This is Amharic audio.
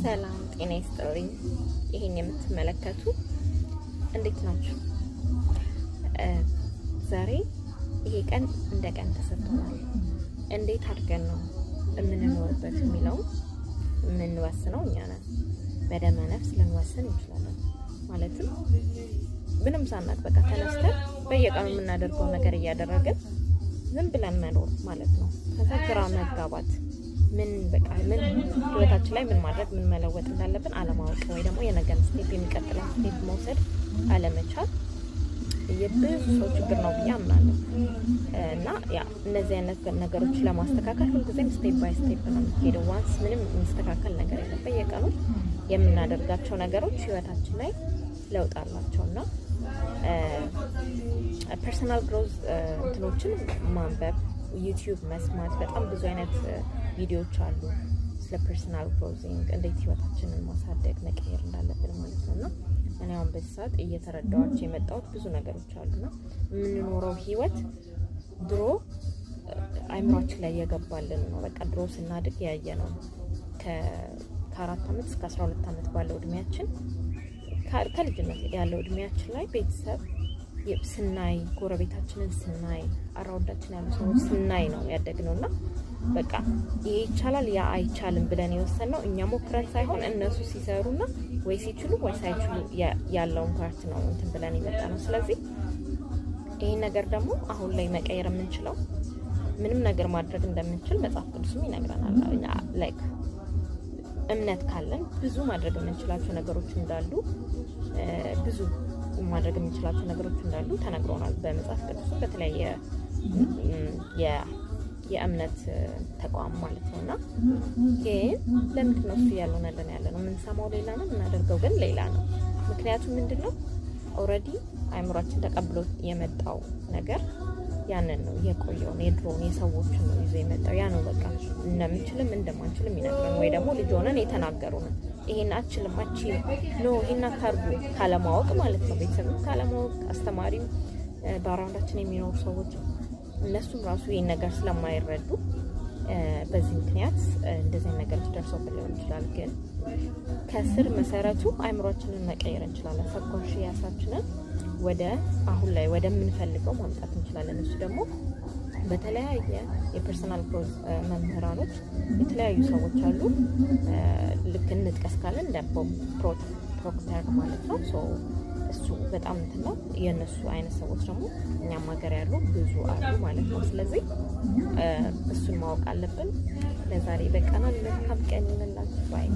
ሰላም ጤና ይስጥልኝ። ይሄን የምትመለከቱ እንዴት ናችሁ? ዛሬ ይሄ ቀን እንደ ቀን ተሰጥቶናል። እንዴት አድርገን ነው የምንኖርበት የሚለው የምንወስነው እኛ ነን። በደመ ነፍስ ልንወስን እንችላለን። ማለትም ምንም ሳናቅ በቃ ተነስተን በየቀኑ የምናደርገው ነገር እያደረግን ዝም ብለን መኖር ማለት ነው። ከዛ ግራ መጋባት ምን ህይወታችን ላይ ምን ማድረግ ምን መለወጥ እንዳለብን አለማወቅ ወይ ደግሞ የነገን ስቴፕ የሚቀጥለው ስቴፕ መውሰድ አለመቻል የብዙ ሰው ችግር ነው ብዬ አምናለሁ። እና ያ እነዚህ አይነት ነገሮች ለማስተካከል ሁልጊዜም ስቴፕ ባይ ስቴፕ ነው የሚሄደው። ዋንስ ምንም የሚስተካከል ነገር የለም። በየቀኑ የምናደርጋቸው ነገሮች ህይወታችን ላይ ለውጥ አላቸውና ፐርሰናል ግሮዝ እንትኖችን ማንበብ፣ ዩቲዩብ መስማት፣ በጣም ብዙ አይነት ቪዲዮዎች አሉ ስለ ፐርሰናል ግሮዚንግ እንዴት ህይወታችንን ማሳደግ መቀየር እንዳለብን ማለት ነውና እኔ አሁን በዚህ ሰዓት እየተረዳኋቸው የመጣሁት ብዙ ነገሮች አሉና የምንኖረው ህይወት ድሮ አይምሯችን ላይ የገባልን ነው። በቃ ድሮ ስናድግ ያየነው ከ4 ዓመት እስከ 12 ዓመት ባለው እድሜያችን ከልጅነት ያለው እድሜያችን ላይ ቤተሰብ ስናይ፣ ጎረቤታችንን ስናይ፣ አራውዳችን ያሉ ሰዎች ስናይ ነው ያደግነውና በቃ ይሄ ይቻላል ያ አይቻልም ብለን የወሰንነው እኛ ሞክረን ሳይሆን እነሱ ሲሰሩና ወይ ሲችሉ ወይ ሳይችሉ ያለውን ፓርት ነው እንትን ብለን የመጣነው። ስለዚህ ይሄን ነገር ደግሞ አሁን ላይ መቀየር የምንችለው ምንም ነገር ማድረግ እንደምንችል መጽሐፍ ቅዱስም ይነግረናል። ላይክ እምነት ካለን ብዙ ማድረግ የምንችላቸው ነገሮች እንዳሉ ብዙ ማድረግ የምንችላቸው ነገሮች እንዳሉ ተነግሮናል በመጽሐፍ ቅዱስ በተለያየ የእምነት ተቋም ማለት ነውና ግን ለምንድን ነው እሱ ያልሆነልን ያለ ነው? የምንሰማው ሌላ ነው፣ የምናደርገው ግን ሌላ ነው። ምክንያቱም ምንድነው ኦልሬዲ አይምሯችን ተቀብሎ የመጣው ነገር ያንን ነው የቆየውን የድሮውን የሰዎችን ነው ይዞ የመጣው። ያ ነው በቃ እንደምንችልም እንደማንችልም ይነግረን ወይ ደግሞ ልጅ ሆነን የተናገሩን ይሄን አችልም ኖ ይሄን አታርጉ ካለማወቅ ማለት ነው። ቤተሰብም ካለማወቅ አስተማሪም በአራውንዳችን የሚኖሩ ሰዎች እነሱም ራሱ ይሄን ነገር ስለማይረዱ በዚህ ምክንያት እንደዚህ ነገሮች ደርሰውብን ሊሆን ይችላል። ግን ከስር መሰረቱ አይምሯችንን መቀየር እንችላለን። ሰብኮንሺየሳችንን ወደ አሁን ላይ ወደምንፈልገው ማምጣት እንችላለን። እሱ ደግሞ በተለያየ የፐርሰናል ግሮዝ መምህራኖች የተለያዩ ሰዎች አሉ። ልክ እንጥቀስ ካለን እንደ ቦብ ፕሮክተር ማለት ነው። እሱ በጣም እንትን ነው። የእነሱ አይነት ሰዎች ደግሞ እኛም ሀገር ያሉ ብዙ አሉ ማለት ነው። ስለዚህ እሱን ማወቅ አለብን። ለዛሬ በቀናል። መልካም ቀን ይሁንላችሁ ባይ